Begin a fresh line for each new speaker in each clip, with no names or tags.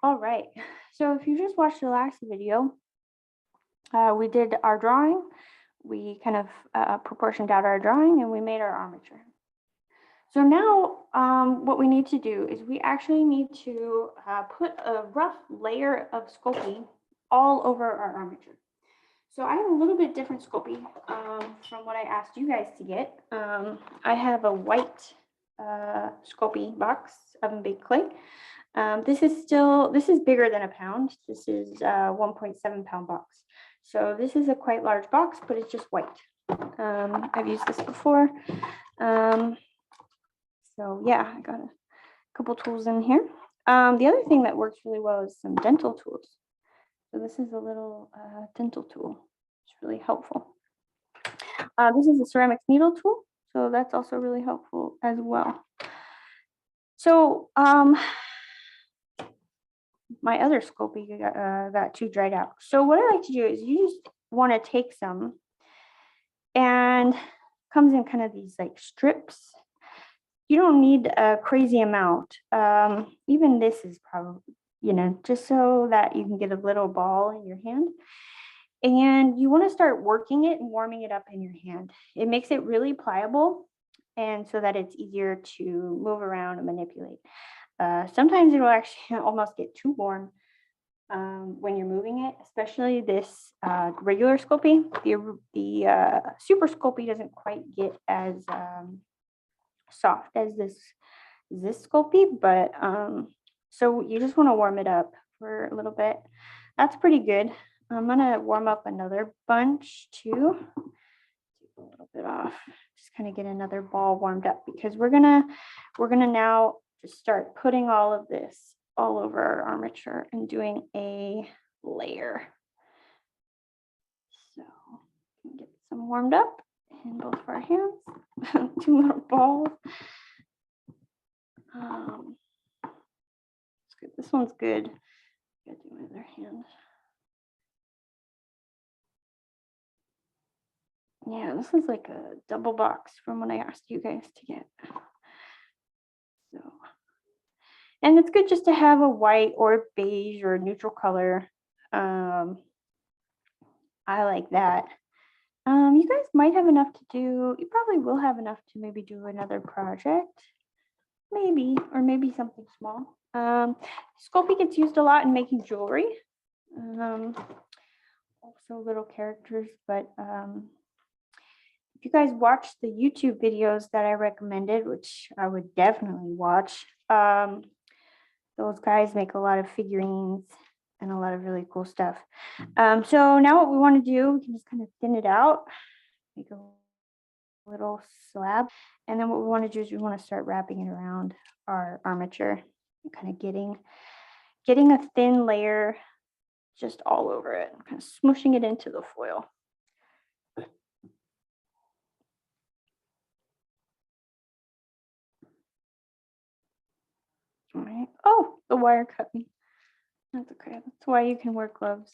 All right, so if you just watched the last video, we did our drawing. We kind of proportioned out our drawing and we made our armature. So now what we need to do is we actually need to put a rough layer of Sculpey all over our armature. So I have a little bit different Sculpey from what I asked you guys to get. I have a white Sculpey box of baked clay. This is bigger than a pound. This is a 1.7 pound box. So this is a quite large box, but it's just white. I've used this before. So yeah, I got a couple tools in here. The other thing that works really well is some dental tools. So this is a little dental tool. It's really helpful. This is a ceramics needle tool. So that's also really helpful as well. So my other Sculpey got too dried out. So what I like to do is you just want to take some, and comes in kind of these like strips. You don't need a crazy amount. Even this is probably, just so that you can get a little ball in your hand. And you want to start working it and warming it up in your hand. It makes it really pliable, and so that it's easier to move around and manipulate. Sometimes it'll actually almost get too warm when you're moving it, especially this regular Sculpey. The super Sculpey doesn't quite get as soft as this Sculpey, but so you just want to warm it up for a little bit. That's pretty good. I'm gonna warm up another bunch too. Take a little bit off, just kind of get another ball warmed up, because we're gonna now just start putting all of this all over our armature and doing a layer. So get some warmed up in both of our hands. Two little balls. It's good. This one's good. Gotta do my other hand. Yeah, this is like a double box from what I asked you guys to get. So, and it's good just to have a white or beige or neutral color. I like that. You guys might have enough to do. You probably will have enough to maybe do another project, maybe, or maybe something small. Sculpey gets used a lot in making jewelry. Also little characters, but if you guys watch the YouTube videos that I recommended, which I would definitely watch, those guys make a lot of figurines and a lot of really cool stuff. So now what we want to do, we can just kind of thin it out, make a little slab. And then what we want to do is we want to start wrapping it around our armature, kind of getting a thin layer just all over it, kind of smushing it into the foil. All right. Oh, the wire cut me. That's okay. That's why you can wear gloves.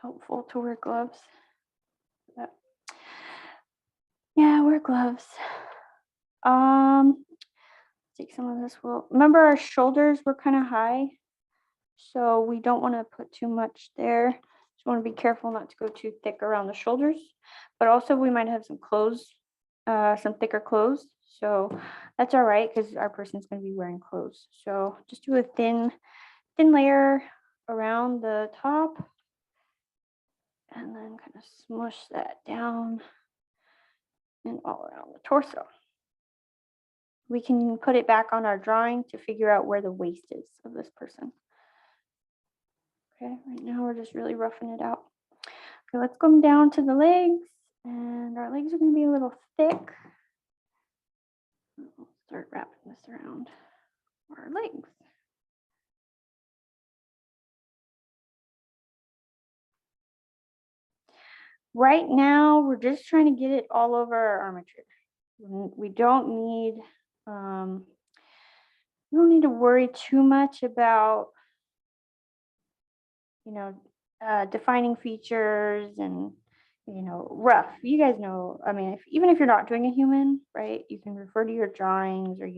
Helpful to wear gloves. Yeah, wear gloves. Take some of this. Well, remember our shoulders were kind of high, so we don't want to put too much there. Just want to be careful not to go too thick around the shoulders, but also we might have some clothes, some thicker clothes. So that's all right, because our person's going to be wearing clothes. So just do a thin layer around the top, and then kind of smush that down and all around the torso. We can put it back on our drawing to figure out where the waist is of this person. Okay, right now we're just really roughing it out. Okay, let's go down to the legs, and our legs are going to be a little thick. We'll start wrapping this around our legs. Right now, we're just trying to get it all over our armature. We don't need to worry too much about, defining features and, rough. You guys know, I mean, even if you're not doing a human, right, you can refer to your drawings, or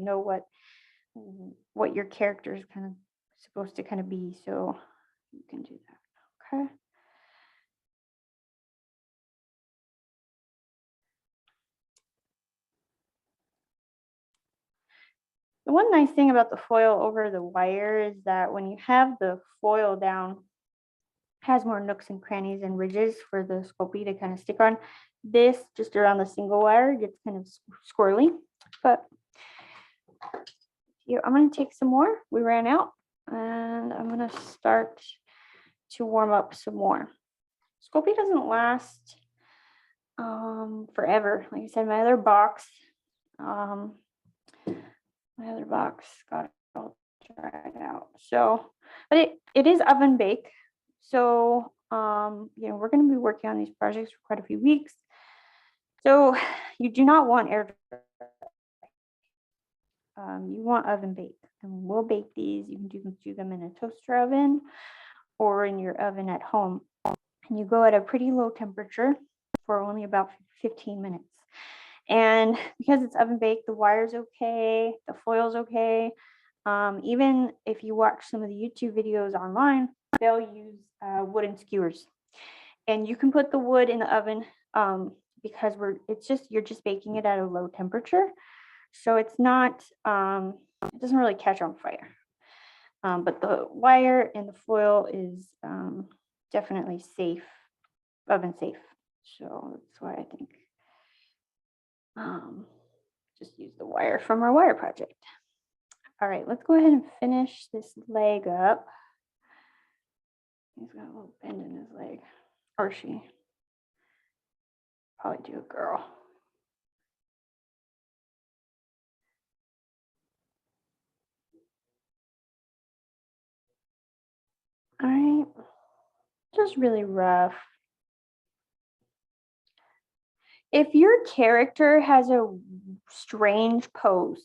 what your character is kind of supposed to kind of be. So you can do that. Okay. The one nice thing about the foil over the wire is that when you have the foil down, it has more nooks and crannies and ridges for the Sculpey to kind of stick on. This just around the single wire gets kind of squirrely, but here I'm going to take some more. We ran out, and I'm going to start to warm up some more. Sculpey doesn't last forever. Like I said, my other box got all dried out. So, but it is oven bake. So, you know, we're going to be working on these projects for quite a few weeks. So you do not want air dry. You want oven bake, and we'll bake these. You can do them in a toaster oven or in your oven at home. And you go at a pretty low temperature for only about 15 minutes. And because it's oven baked, the wire's okay, the foil's okay. Even if you watch some of the YouTube videos online, they'll use wooden skewers. And you can put the wood in the oven because you're just baking it at a low temperature. So it's not, it doesn't really catch on fire. But the wire and the foil is definitely safe, oven safe. So that's why I think just use the wire from our wire project. All right, let's go ahead and finish this leg up. He's got a little bend in his leg, or she. Probably do a girl. All right, just really rough. If your character has a strange pose,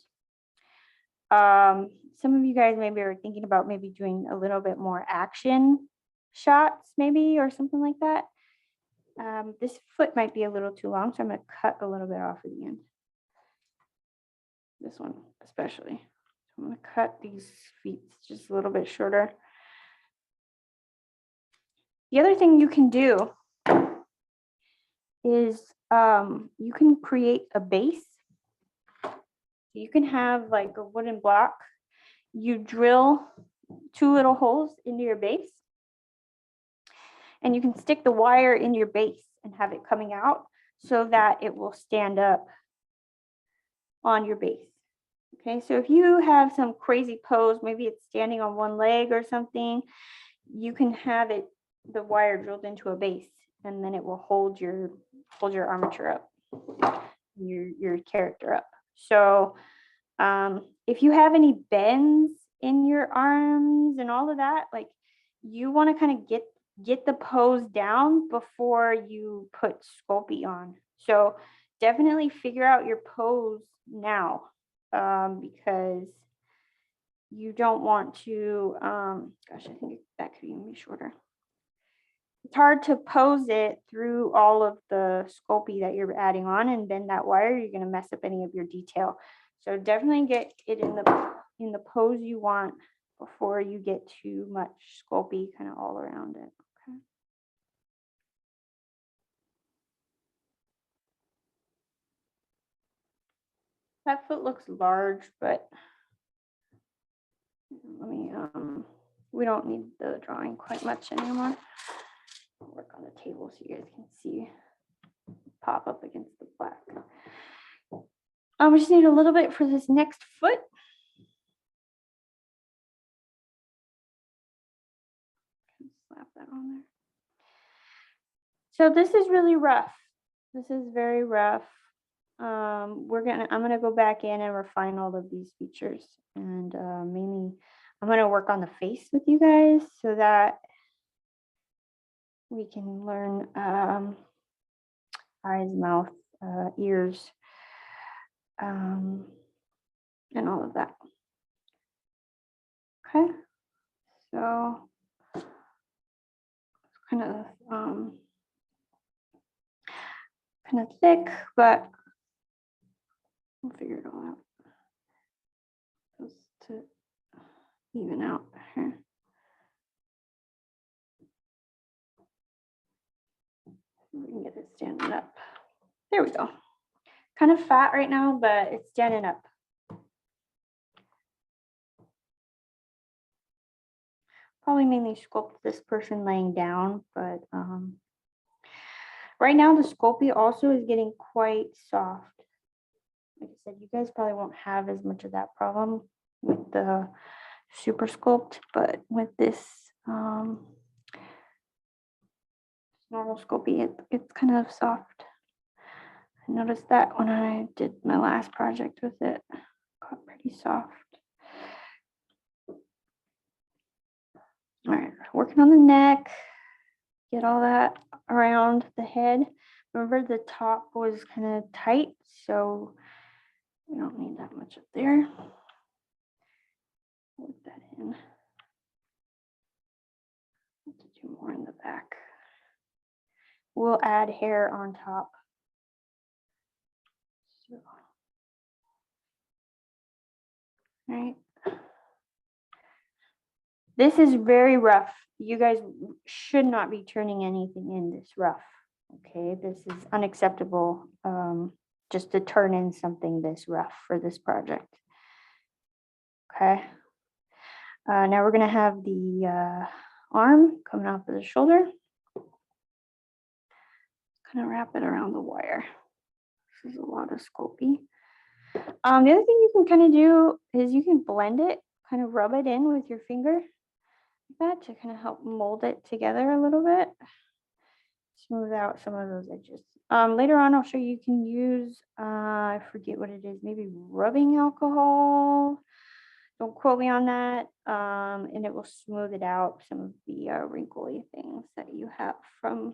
some of you guys maybe are thinking about maybe doing a little bit more action shots, maybe, or something like that. This foot might be a little too long, so I'm going to cut a little bit off at the end. This one especially. I'm going to cut these feet just a little bit shorter. The other thing you can do is you can create a base. You can have like a wooden block. You drill 2 little holes into your base, and you can stick the wire in your base and have it coming out so that it will stand up on your base. Okay, so if you have some crazy pose, maybe it's standing on one leg or something, you can have the wire drilled into a base, and then it will hold your armature up, your character up. So if you have any bends in your arms and all of that, like, you want to kind of get the pose down before you put Sculpey on. So definitely figure out your pose now, because you don't want to, gosh, I think that could even be shorter. It's hard to pose it through all of the Sculpey that you're adding on and bend that wire. You're going to mess up any of your detail. So definitely get it in the pose you want before you get too much Sculpey kind of all around it. Okay. That foot looks large, but let me, we don't need the drawing quite much anymore. I'll work on the table so you guys can see pop up against the black. We just need a little bit for this next foot. Slap that on there. So this is really rough. This is very rough. I'm gonna go back in and refine all of these features, and mainly I'm gonna work on the face with you guys so that we can learn eyes, mouth, ears, and all of that. Okay, so kind of thick, but we'll figure it all out. even out here. We can get it standing up. There we go. Kind of fat right now, but it's standing up. Probably mainly sculpt this person laying down, but right now the Sculpey also is getting quite soft. Like I said, you guys probably won't have as much of that problem with the Super Sculpt, but with this normal Sculpey, it's kind of soft. I noticed that when I did my last project with it, got pretty soft. All right, working on the neck, get all that around the head. Remember the top was kind of tight, so we don't need that much up there. Put that in. Have to do more in the back. We'll add hair on top. So, all right. This is very rough. You guys should not be turning anything in this rough. Okay, this is unacceptable. Just to turn in something this rough for this project. Okay. Now we're gonna have the arm coming off of the shoulder. Kind of wrap it around the wire. This is a lot of Sculpey. The other thing you can kind of do is you can blend it, kind of rub it in with your finger, like that, to kind of help mold it together a little bit. Smooth out some of those edges. Later on, I'll show you can use, I forget what it is, maybe rubbing alcohol. Don't quote me on that. And it will smooth it out, some of the wrinkly things that you have from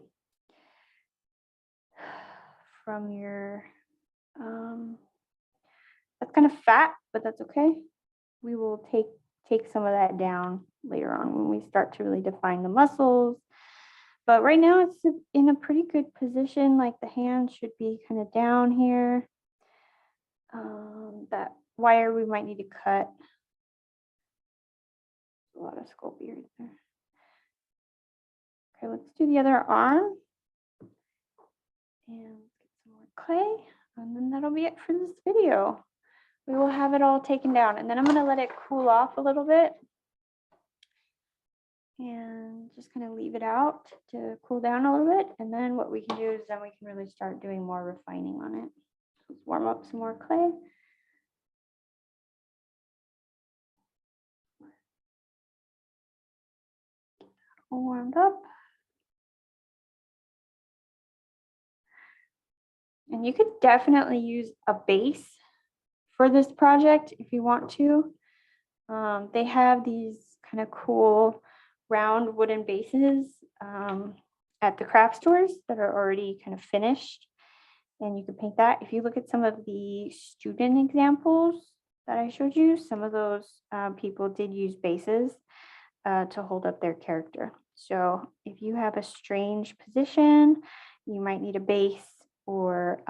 your, that's kind of fat, but that's okay. We will take some of that down later on when we start to really define the muscles. But right now it's in a pretty good position. Like the hand should be kind of down here. That wire we might need to cut. A lot of Sculpey right there. Okay, let's do the other arm. And get some more clay. And then that'll be it for this video. We will have it all taken down. And then I'm going to let it cool off a little bit. And just kind of leave it out to cool down a little bit. And then what we can do is then we can really start doing more refining on it. Let's warm up some more clay. All warmed up. And you could definitely use a base for this project if you want to. They have these kind of cool round wooden bases at the craft stores that are already kind of finished, and you can paint that. If you look at some of the student examples that I showed you, some of those people did use bases to hold up their character. So if you have a strange position, you might need a base, or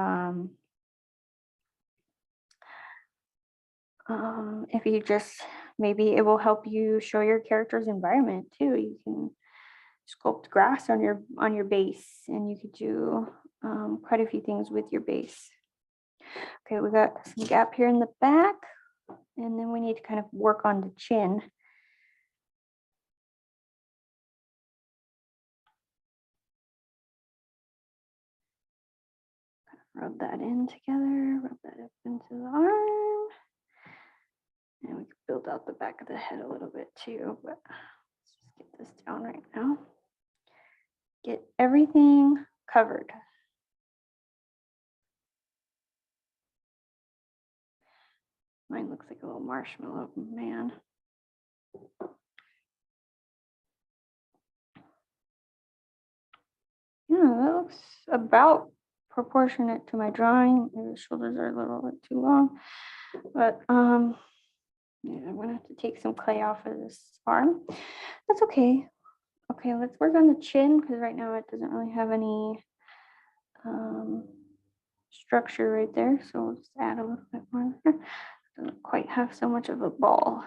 if you just, maybe it will help you show your character's environment too. You can sculpt grass on your base, and you could do quite a few things with your base. Okay, we got some gap here in the back, and then we need to kind of work on the chin. Rub that in together, rub that up into the arm. And we can build out the back of the head a little bit too, but let's just get this down right now. Get everything covered. Mine looks like a little marshmallow man. Yeah, that looks about proportionate to my drawing. Maybe the shoulders are a little bit too long, but yeah, I'm gonna have to take some clay off of this arm. That's okay. Okay, let's work on the chin, because right now it doesn't really have any structure right there. So we'll just add a little bit more there. Doesn't quite have so much of a ball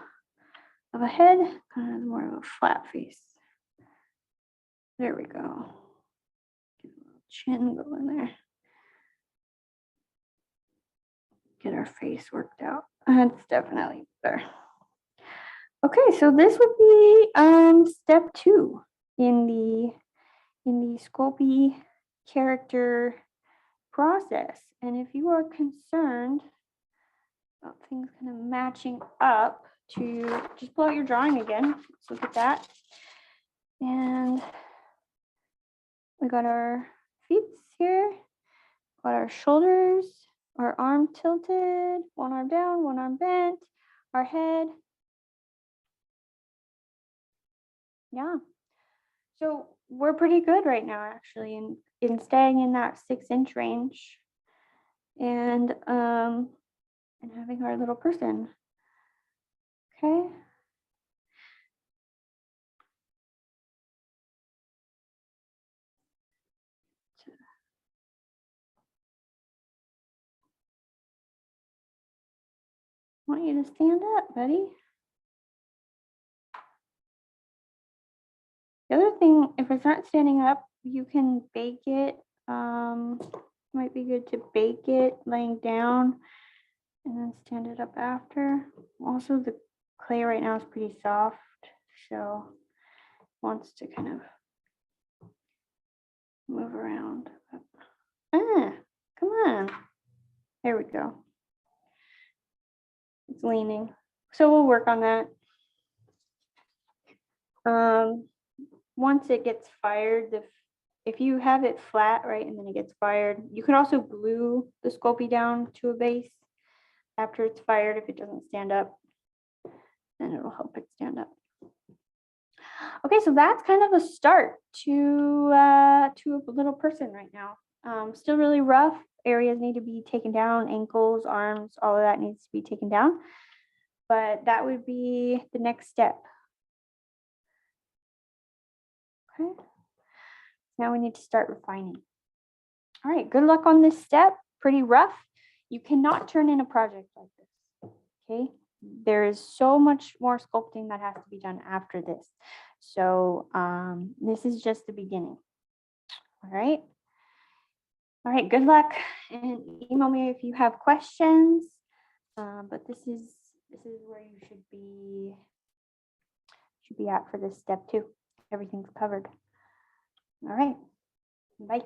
of a head, kind of more of a flat face. There we go. Get a little chin go in there. Get our face worked out. That's definitely better. Okay, so this would be step 2 in the Sculpey character process. And if you are concerned about things kind of matching up, to just pull out your drawing again. Let's look at that. And we got our feet here, got our shoulders, our arm tilted, one arm down, one arm bent, our head. Yeah. So we're pretty good right now, actually, in staying in that 6-inch range and having our little person. Okay. I want you to stand up, buddy. The other thing, if it's not standing up, you can bake it. Might be good to bake it laying down and then stand it up after. Also, the clay right now is pretty soft, so it wants to kind of move around. Come on. There we go. It's leaning. So we'll work on that. Once it gets fired, if you have it flat, right, and then it gets fired, you can also glue the Sculpey down to a base after it's fired. If it doesn't stand up, then it'll help it stand up. Okay, so that's kind of a start to a little person right now. Still really rough. Areas need to be taken down, ankles, arms, all of that needs to be taken down. But that would be the next step. Okay. Now we need to start refining. All right, good luck on this step. Pretty rough. You cannot turn in a project like this. Okay. There is so much more sculpting that has to be done after this. So this is just the beginning. All right. All right, good luck, and email me if you have questions. But this is where you should be at for this step 2. Everything's covered. All right. Bye.